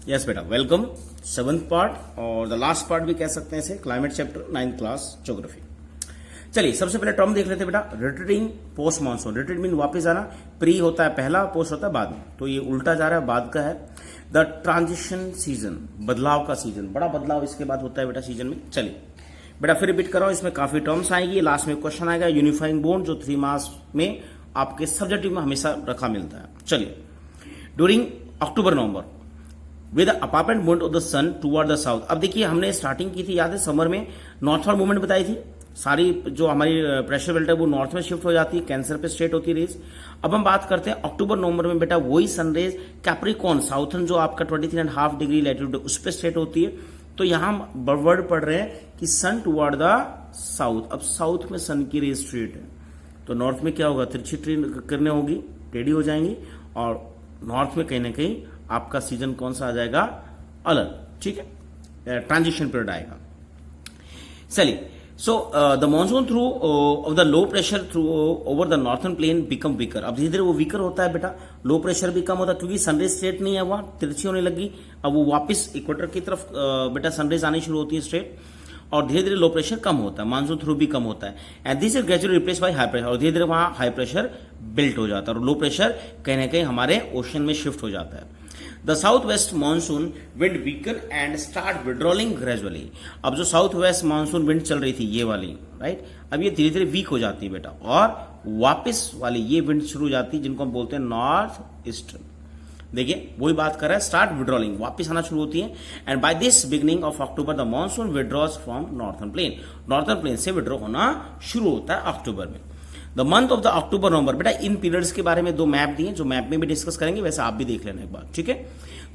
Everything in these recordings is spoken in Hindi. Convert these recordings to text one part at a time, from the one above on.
यस बेटा, वेलकम। 7th पार्ट और द लास्ट पार्ट भी कह सकते हैं इसे, climate chapter 9th class geography. चलिए सबसे पहले टर्म देख लेते हैं बेटा, retreating post monsoon. Retreat mean वापस आना, प्री होता है पहला, पोस्ट होता है बाद में, तो ये उल्टा जा रहा है, बाद का है। द ट्रांजिशन सीजन, बदलाव का सीजन, बड़ा बदलाव इसके बाद होता है बेटा सीजन में। चलिए बेटा फिर रिपीट कर रहा हूं, इसमें काफी टर्म्स आएगी, लास्ट में क्वेश्चन आएगा यूनिफाइंग बोन्ड, जो 3 मार्क्स में आपके सब्जेक्टिव में हमेशा रखा मिलता है। चलिए, during October November with apparent movement of the sun toward the south. अब देखिए हमने स्टार्टिंग की थी, याद है, समर में नॉर्थवर्ड मूवमेंट बताई थी, सारी जो हमारी प्रेशर बेल्ट है वो नॉर्थ में शिफ्ट हो जाती है, कैंसर पे स्ट्रेट होती है रेज। अब हम बात करते हैं अक्टूबर नवंबर में बेटा, वही सनरेज कैप्रिकॉर्न साउथर्न जो आपका 23.5 डिग्री लैटिट्यूड उस पर स्ट्रेट होती है। तो यहां वर्ड पढ़ रहे हैं कि सन टुवर्ड द साउथ। अब साउथ में सन की रेज स्ट्रेट है, तो नॉर्थ में क्या होगा, तिरछी किरणें होगी, टेढ़ी हो जाएंगी, और नॉर्थ में कहीं ना कहीं आपका सीजन कौन सा आ जाएगा, अलग, ठीक है, ट्रांजिशन पीरियड आएगा। चलिए, so the monsoon trough of the low pressure trough over the northern plain become weaker. अब धीरे धीरे वो वीकर होता है बेटा, लो प्रेशर भी कम होता है, क्योंकि सनरेज स्ट्रेट नहीं है, वहां तिरछी होने लगी, अब वो वापस इक्वेटर की तरफ बेटा सनरेज आनी शुरू होती है स्ट्रेट, और धीरे धीरे लो प्रेशर कम होता है, मानसून थ्रू भी कम होता है, and this is gradually replace by high pressure, और धीरे धीरे वहां हाई प्रेशर बिल्ट हो जाता है, और लो प्रेशर कहीं ना कहीं हमारे ओशन में शिफ्ट हो जाता है। The south west monsoon wind weaken and start withdrawing gradually. अब जो साउथ वेस्ट मानसून विंड चल रही थी ये वाली, राइट, अब ये धीरे धीरे वीक हो जाती है बेटा, और वापस वाली ये विंड शुरू हो जाती है जिनको हम बोलते हैं नॉर्थ ईस्टर्न। देखिए वही बात कर रहा है, स्टार्ट विड्रॉलिंग, वापस आना शुरू होती है, and by this beginning of October the monsoon withdraws from northern plain. Northern plain से विड्रॉ होना शुरू होता है अक्टूबर में। The month of the October November, बेटा इन पीरियड्स के बारे में 2 मैप दिए, जो मैप में भी डिस्कस करेंगे, वैसे आप भी देख लेना एक बार, ठीक है।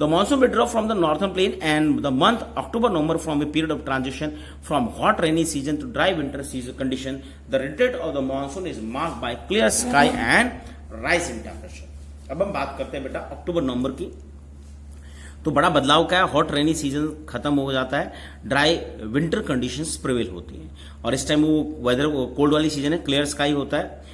The monsoon withdraw from the northern plain and the month October November from a period of transition from hot rainy season to dry winter season condition. The retreat of the monsoon is marked by clear sky and rise in temperature. अब हम बात करते हैं बेटा अक्टूबर नवंबर की, तो बड़ा बदलाव क्या है, हॉट रेनी सीजन खत्म हो जाता है, ड्राई विंटर कंडीशंस प्रिवेल होती हैं, और इस टाइम वो वेदर कोल्ड वाली सीजन है, क्लियर स्काई होता है।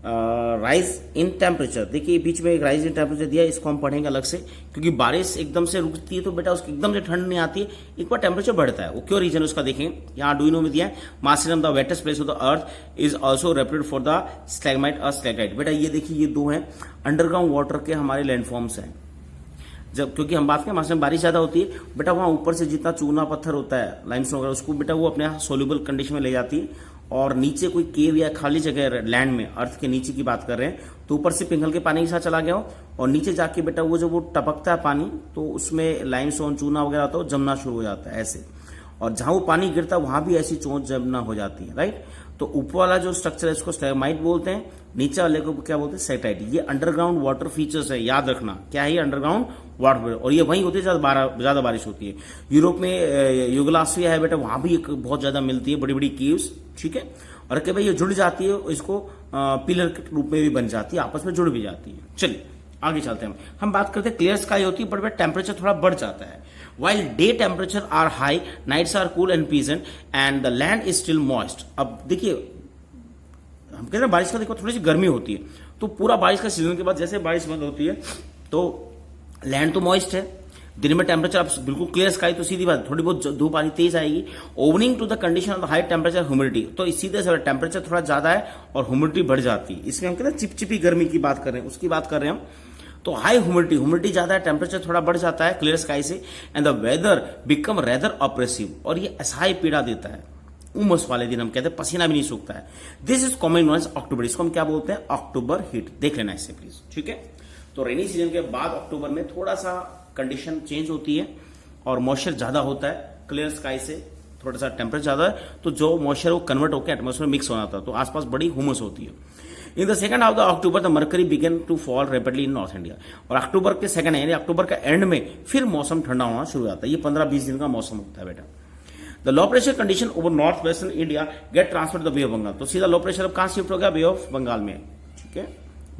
राइज इन टेम्परेचर, देखिए बीच में एक राइज इन टेम्परेचर दिया, इसको हम पढ़ेंगे अलग से, क्योंकि बारिश एकदम से रुकती है तो बेटा उसकी एकदम से ठंड नहीं आती है, एक बार टेम्परेचर बढ़ता है, वो क्यों रीजन उसका देखेंगे, यहाँ डूइनो में दिया है, मार्सिनम the wettest place of the earth is also reputed for the stalagmite और स्टैलाइट। बेटा ये देखिए ये 2 हैं अंडरग्राउंड वाटर के हमारे लैंडफॉर्म्स हैं, जब क्योंकि हम बात करें मानसून में बारिश ज्यादा होती है बेटा, वहां ऊपर से जितना चूना पत्थर होता है लाइमस्टोन वगैरह, उसको बेटा वो अपने सोल्यूबल कंडीशन में ले जाती है, और नीचे कोई केव या खाली जगह लैंड में, अर्थ के नीचे की बात कर रहे हैं, तो ऊपर से पिघल के पानी के साथ चला गया हो, और नीचे जाके बेटा वो जब वो टपकता है पानी, तो उसमें लाइमस्टोन चूना वगैरह होता है, जमना शुरू हो जाता है ऐसे, और जहां वो पानी गिरता है वहां भी ऐसी चोट जमना हो जाती है, राइट। तो ऊपर वाला जो स्ट्रक्चर है इसको स्टैग्माइट बोलते हैं, नीचे वाले को क्या बोलते हैं, स्टैलाइट। ये अंडरग्राउंड वाटर फीचर्स है, याद रखना क्या है ये अंडरग्राउंड वाटर, और ये वहीं होती है ज्यादा बारिश होती है। यूरोप में युगोस्लाविया है बेटा, वहां भी एक बहुत ज्यादा मिलती है, बड़ी बड़ी केव्स, ठीक है, और कि भाई ये जुड़ जाती है, इसको पिलर के रूप में भी बन जाती है, आपस में जुड़ भी जाती है। चलिए आगे चलते हैं, हम बात करते हैं क्लियर स्काई होती है, बट टेम्परेचर थोड़ा बढ़ जाता है, while day temperature are high, nights are cool and pleasant, and the land is still moist। अब देखिए हम कहते हैं बारिश का देखो थोड़ी सी गर्मी होती है, तो पूरा बारिश का सीजन के बाद जैसे बारिश बंद होती है तो लैंड तो मॉइस्ट है, दिन में टेम्परेचर अब बिल्कुल क्लियर स्काई, तो सीधी बात थोड़ी बहुत धूप पानी तेज आएगी, owing to the condition of the high temperature humidity, तो सीधे से टेम्परेचर थोड़ा ज्यादा है और ह्यूमिडिटी बढ़ जाती है, इसमें हम कहते हैं चिपचिपी गर्मी की बात कर रहे हैं, उसकी बात कर रहे हैं हम। तो हाई ह्यूमिडिटी ज्यादा है, टेम्परेचर थोड़ा बढ़ जाता है क्लियर स्काई से, and the weather become rather oppressive, और ये असहाय पीड़ा देता है, उमस वाले दिन हम कहते हैं पसीना भी नहीं सूखता है। This is common known as October, इसको हम क्या बोलते हैं, अक्टूबर हीट, देख लेना इससे प्लीज, ठीक है। तो रेनी सीजन के बाद अक्टूबर में थोड़ा सा कंडीशन चेंज होती है, और मॉइस्चर ज्यादा होता है, क्लियर स्काई से थोड़ा सा टेम्परेचर ज्यादा है, तो जो मॉइस्चर वो कन्वर्ट होकर एटमोस्फेयर में मिक्स होना था, तो आसपास बड़ी हुमस होती है। In the second half of October the mercury begin to fall rapidly in north India, और अक्टूबर के सेकंड यानी अक्टूबर का एंड में फिर मौसम ठंडा होना शुरू हो जाता है, ये 15-20 दिन का मौसम होता है बेटा। The low pressure condition over north western India get transfer the bay of Bengal, तो सीधा लो प्रेशर अब कहां शिफ्ट हो गया, बे ऑफ बंगाल में, ठीक है,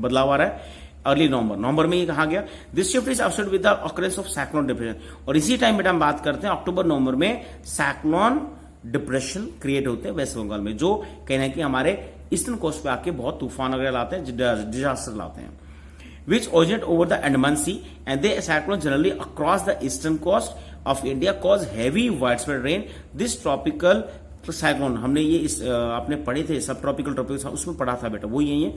बदलाव आ रहा है। अर्ली नवंबर में ये कहा गया, this shift is offset with the occurrence of cyclone depression, और इसी टाइम बेटा हम बात करते हैं अक्टूबर नवंबर में साइक्लोन डिप्रेशन क्रिएट होते हैं वेस्ट बंगाल में, जो कहीं ना कहीं हमारे ईस्टर्न कोस्ट पे आके बहुत तूफान वगैरह लाते हैं, डिजास्टर लाते हैं। which originate over the Andaman Sea, and they cyclones generally across the eastern coast of India cause heavy widespread rain. This tropical cyclone, हमने ये आपने पढ़े थे सब ट्रॉपिकल उसमें पढ़ा था बेटा, वो यही है.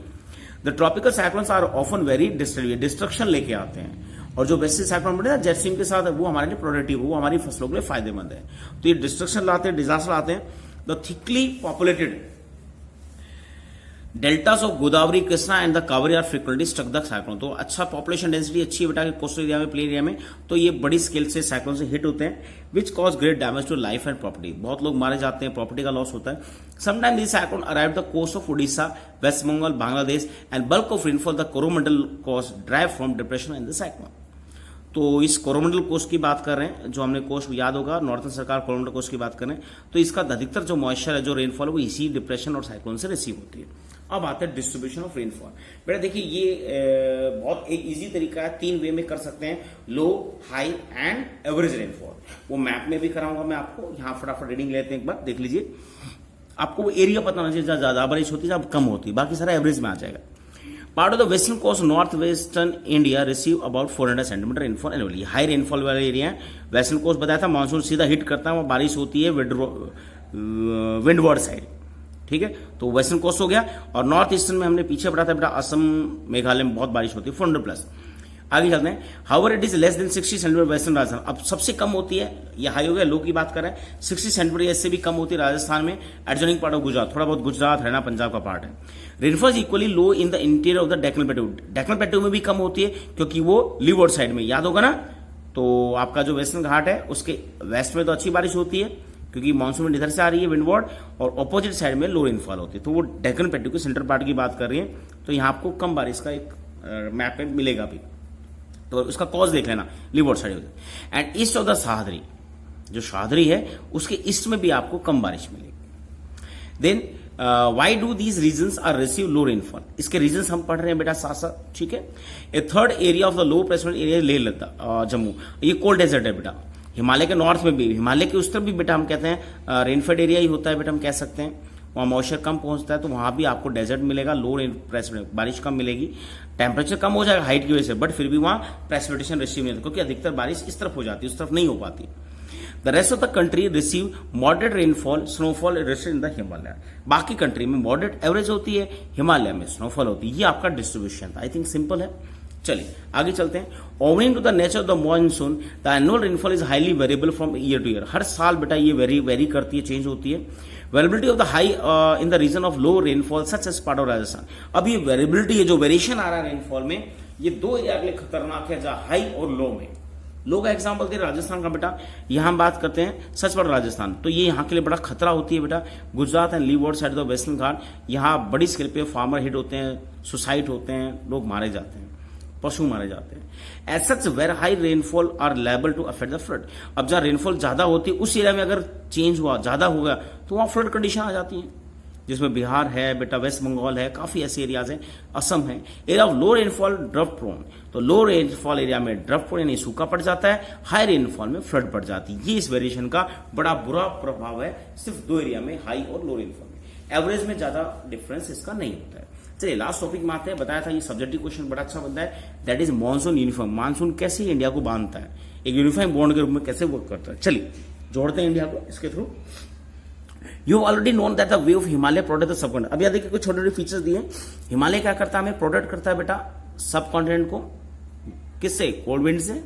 The tropical cyclones are often very destructive, destruction लेके आते हैं. और जो वेस्टर्न साइक्लोन बढ़े ना जेट स्ट्रीम के साथ, वो हमारे लिए प्रोडक्टिव, वो हमारी फसलों के लिए फायदेमंद है. तो ये डिस्ट्रक्शन लाते हैं, डिजास्टर लाते हैं. The thickly populated deltas of Godavari, Krishna and the Kaveri are frequently struck the cyclone. तो अच्छा पॉपुलेशन डेंसिटी अच्छी है बेटा कोस्टल एरिया में, प्लेन एरिया में, तो ये बड़ी स्केल से साइक्लोन से हिट होते हैं, which cause great damage to life and property. बहुत लोग मारे जाते हैं, प्रॉपर्टी का लॉस होता है. Sometime this cyclone arrive the coast of Orissa, west Bengal, Bangladesh, and bulk of rainfall the Coromandel coast drive from depression in the cyclone. तो इस कोरोमंडल कोस्ट की बात कर रहे हैं, जो हमने कोस्ट याद होगा, नॉर्थन सरकार कोरोमंडल कोस्ट की बात कर रहे हैं. तो इसका अधिकतर जो मॉइस्चर है, जो रेनफॉल है, वो इसी डिप्रेशन और साइक्लोन से रिसीव होती है. अब आता है डिस्ट्रीब्यूशन ऑफ रेनफॉल. बेटा देखिए ये बहुत एक इजी तरीका है, 3 वे में कर सकते हैं, लो, हाई एंड एवरेज रेनफॉल. वो मैप में भी कराऊंगा मैं आपको. यहां फटाफट रीडिंग लेते हैं, एक बार देख लीजिए. आपको वो एरिया पता होना चाहिए, जहां ज्यादा बारिश होती है, जहां कम होती है, बाकी सारा एवरेज में आ जाएगा. Part of the western coast north western India receive about 400 centimetre rainfall annually. High rainfall वाले एरिया है. वेस्टर्न कोस्ट बताया था, मानसून सीधा हिट करता है, वहां बारिश होती है विंडवर्ड साइड. ठीक है, तो वेस्टर्न कोस्ट हो गया. और नॉर्थ ईस्टर्न में हमने पीछे पढ़ा था बेटा, असम मेघालय में बहुत बारिश होती है, 400 प्लस. आगे चलते हैं. However it is less than 60 centimetre western Rajasthan. अब सबसे कम होती है, ये हाई हो गया, लो की बात कर रहे हैं, 60 सेंटीमीटर, इससे भी कम होती है राजस्थान में, एडजॉइनिंग पार्ट ऑफ गुजरात, थोड़ा बहुत गुजरात, हरियाणा, पंजाब का पार्ट है. Rainfall equally low in the interior of the Deccan प्लेटू. Deccan प्लेटू में भी कम होती है, क्योंकि वो लीवॉर्ड साइड में, याद होगा ना. तो आपका जो वेस्टर्न घाट है, उसके वेस्ट में तो अच्छी बारिश होती है, क्योंकि मानसून इधर से आ रही है विंडवर्ड, और ऑपोजिट साइड में लो रेनफॉल होती है. तो वो डेक्कन प्लेटू के सेंटर पार्ट की बात कर रही है. तो यहां आपको कम बारिश का एक मैप में मिलेगा भी. तो उसका कॉज देख लेना, लीवॉर्ड साइड होती है. And east of the Sahyadri, जो सह्याद्री है उसके ईस्ट में भी आपको कम बारिश मिलेगी. Then why do these reasons are receive low rainfall. इसके रीजन्स हम पढ़ रहे हैं बेटा साथ साथ. ठीक है. A third area of the low pressure area Leh Ladakh, Jammu. ये कोल्ड डेजर्ट है बेटा. हिमालय के नॉर्थ में भी, हिमालय के उस तरफ भी बेटा हम कहते हैं रेनफेड एरिया ही होता है बेटा, हम कह सकते हैं. वहां मॉइस्चर कम पहुंचता है, तो वहां भी आपको डेजर्ट मिलेगा, लो रेन प्रेसिपिटेशन, बारिश कम मिलेगी. टेम्परेचर कम हो जाएगा हाइट की वजह से, बट फिर भी वहां प्रेसिपिटेशन रिसीव नहीं होता, क्योंकि अधिकतर बारिश इस तरफ हो जाती है, उस तरफ नहीं हो पाती. The rest of the country receive moderate rainfall, snowfall rested in the Himalaya. बाकी कंट्री में मॉडरेट एवरेज होती है, हिमालय में स्नोफॉल होती है. ये आपका डिस्ट्रीब्यूशन था. आई थिंक सिंपल है. चलिए आगे चलते हैं. Owing to the nature of the monsoon the annual rainfall is highly variable from year to year. हर साल बेटा ये वेरी करती है, चेंज होती है. Variability of the high in the region of low rainfall such as part of Rajasthan. अब ये वेरिएबिलिटी है, जो वेरिएशन आ रहा है रेनफॉल में, ये 2 एरिया के लिए खतरनाक है, जहां हाई और लो में. लो का एग्जाम्पल दे राजस्थान का बेटा. यहां हम बात करते हैं सच पर राजस्थान, तो ये यहां के लिए बड़ा खतरा होती है बेटा. Gujarat and leeward side of western Ghat, यहां बड़ी स्केल पे फार्मर हिट होते हैं, सुसाइड होते हैं, लोग मारे जाते हैं, पशु मारे जाते हैं. As such were high rainfall are liable to affect the flood. अब जहां रेनफॉल ज्यादा होती है, उस एरिया में अगर चेंज हुआ, ज्यादा हो गया, तो वहां फ्लड कंडीशन आ जाती है, जिसमें बिहार है बेटा, वेस्ट बंगाल है, काफी ऐसे एरियाज हैं, असम है. Area of low rainfall drought prone, तो लो रेनफॉल एरिया में ड्रफ्ट प्रोन यानी सूखा पड़ जाता है, हाई रेनफॉल में फ्लड पड़ जाती है. ये इस वेरिएशन का बड़ा बुरा प्रभाव है, सिर्फ 2 एरिया में, हाई और लो रेनफॉल में. एवरेज में ज्यादा डिफरेंस इसका नहीं होता है. चलिए लास्ट टॉपिक में आते हैं. बताया था ये सब्जेक्टिव क्वेश्चन बड़ा अच्छा बनता है, that is monsoon uniform. Monsoon कैसे इंडिया को बांधता है, एक यूनिफॉर्म बॉन्ड के रूप में कैसे वर्क करता है. चलिए जोड़ते हैं इंडिया को इसके through. You already known that the way of Himalaya protect the subcontinent. अब यहां देखिए कुछ छोटे छोटे फीचर्स दिए. हिमालय क्या करता है, हमें प्रोटेक्ट करता है बेटा सब कॉन्टिनेंट को. किससे? कोल्ड विंड से.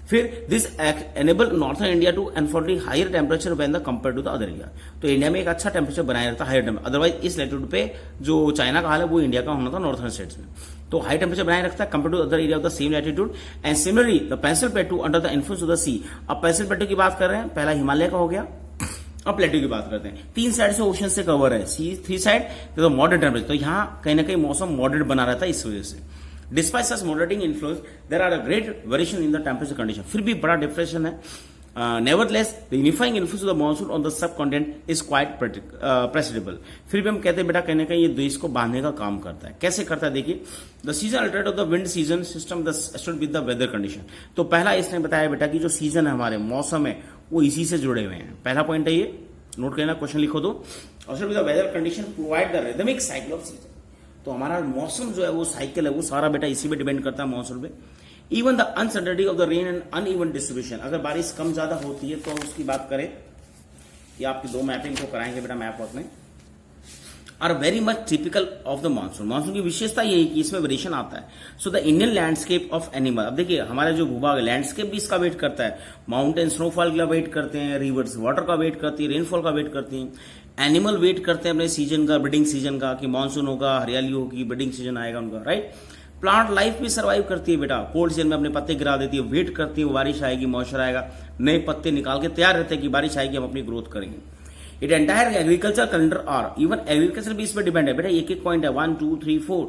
फिर this enable northern India to afford higher temperature when the compare to the other area. तो इंडिया में एक अच्छा टेम्परेचर बनाया रहता है, हायर टेम्परेचर. अदरवाइज इस लैटिट्यूड पे जो चाइना का हाल है, वो इंडिया का होना था नॉर्थन स्टेट्स में. तो हाई टेम्परेचर बनाए रखता है compare to other area of the same latitude. And similarly the peninsula plateau under the influence of the sea. अब पेंसिल प्लेटू की बात कर रहे हैं, पहला हिमालय का हो गया, अब प्लेटू की बात करते हैं. 3 साइड से ओशन से कवर है, सी 3 साइड, तो मॉडरेट टेम्परेचर. तो यहां कहीं ना कहीं मौसम मॉडरेट बना रहता है इस वजह से. Despite such moderating influence, there are a great variation in the temperature condition. फिर भी बड़ा डिफरेंशन है. Nevertheless, the unifying influence of the monsoon on the subcontinent is quite perceptible. फिर भी हम कहते हैं बेटा कहीं ना कहीं ये देश को बांधने का काम करता है. कैसे करता है देखिए. The season alternate of the wind season system the associated with the weather condition. तो पहला इसने बताया बेटा कि जो सीजन है हमारे मौसम है वो इसी से जुड़े हुए हैं. पहला पॉइंट है ये, नोट करना, क्वेश्चन लिखो. तो associated with the weather condition provide the rhythmic cycle of season. तो हमारा मौसम जो है वो साइकिल है वो सारा बेटा इसी पे डिपेंड करता है मॉनसून पे। Even the uncertainty of the rain and uneven distribution, अगर बारिश कम ज्यादा होती है तो उसकी बात करें, ये आपकी 2 मैपिंग को कराएंगे बेटा मैप वर्क में, are very much typical of the monsoon. Monsoon की विशेषता ये है कि इसमें वेरिएशन आता है। So the Indian landscape of animal, अब देखिए हमारा जो भूभाग है लैंडस्केप भी इसका वेट करता है, माउंटेन स्नोफॉल का वेट करते हैं, रिवर्स वाटर का वेट करती है, रेनफॉल का वेट करती हैं, एनिमल वेट करते हैं अपने सीजन का, ब्रीडिंग सीजन का, कि मानसून होगा, हरियाली होगी, ब्रीडिंग सीजन आएगा उनका, राइट। प्लांट लाइफ भी सर्वाइव करती है बेटा, कोल्ड सीजन में अपने पत्ते गिरा देती है, वेट करती है बारिश आएगी, मॉइस्चर आएगा, नए पत्ते निकाल के तैयार रहते हैं कि बारिश आएगी, हम अपनी ग्रोथ करेंगे। It entire agriculture calendar are, even agriculture भी इस पर डिपेंड है बेटा, एक एक पॉइंट है 1 2 3 4,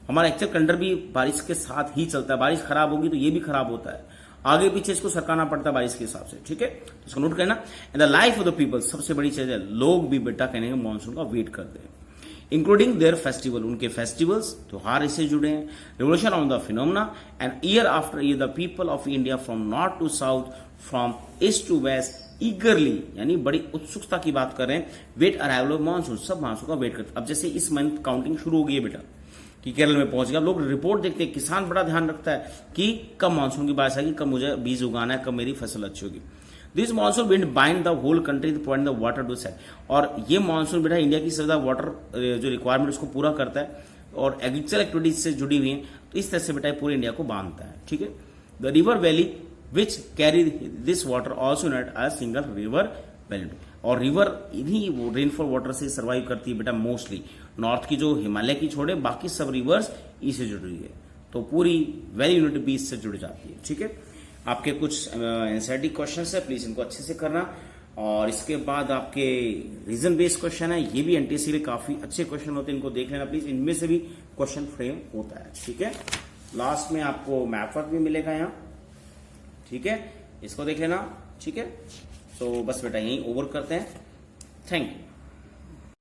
हमारा एक्चुअल कैलेंडर भी बारिश के साथ ही चलता है, बारिश खराब होगी तो ये भी खराब होता है, आगे पीछे इसको सरकाना पड़ता है बारिश के हिसाब से, ठीक है, इसको नोट करना। And the life of the people, सबसे बड़ी चीज है लोग भी बेटा कहने के मानसून का वेट करते हैं, इंक्लूडिंग देयर फेस्टिवल, उनके फेस्टिवल्स त्योहार इससे जुड़े हैं, revolution on the phenomena and year after year the people of India from north to south, from east to west eagerly, यानी बड़ी उत्सुकता की बात कर रहे हैं, वेट अराइवल ऑफ मानसून, सब मानसून का वेट करते हैं। अब जैसे इस मंथ काउंटिंग शुरू हो गई है बेटा कि केरल में पहुंच गया, लोग रिपोर्ट देखते हैं, किसान बड़ा ध्यान रखता है कि कब मानसून की बारिश आएगी, कब मुझे बीज उगाना है, कब मेरी फसल अच्छी होगी। This monsoon wind bind the whole country point the water to set, और ये मानसून बेटा इंडिया की ज्यादा वाटर जो रिक्वायरमेंट उसको पूरा करता है और एग्रीकल्चर एक्टिविटीज से जुड़ी हुई है, तो इस तरह से बेटा पूरे इंडिया को बांधता है, ठीक है। The river valley which carry this water also not as single river valley, और रिवर इन्हीं वो रेनफॉल वाटर से सर्वाइव करती है बेटा मोस्टली, नॉर्थ की जो हिमालय की छोड़े बाकी सब रिवर्स इससे जुड़ी हुई है, तो पूरी वैली यूनिट भी इससे जुड़ जाती है, ठीक है। आपके कुछ एनसीईआरटी क्वेश्चंस है, प्लीज इनको अच्छे से करना, और इसके बाद आपके रीजन बेस्ड क्वेश्चन है, ये भी एनटीएससी के काफी अच्छे क्वेश्चन होते हैं, इनको देख लेना प्लीज, इनमें से भी क्वेश्चन फ्रेम होता है, ठीक है। लास्ट में आपको मैप वर्क भी मिलेगा यहाँ, ठीक है, इसको देख लेना, ठीक है। सो बस बेटा यही ओवर करते हैं, थैंक यू।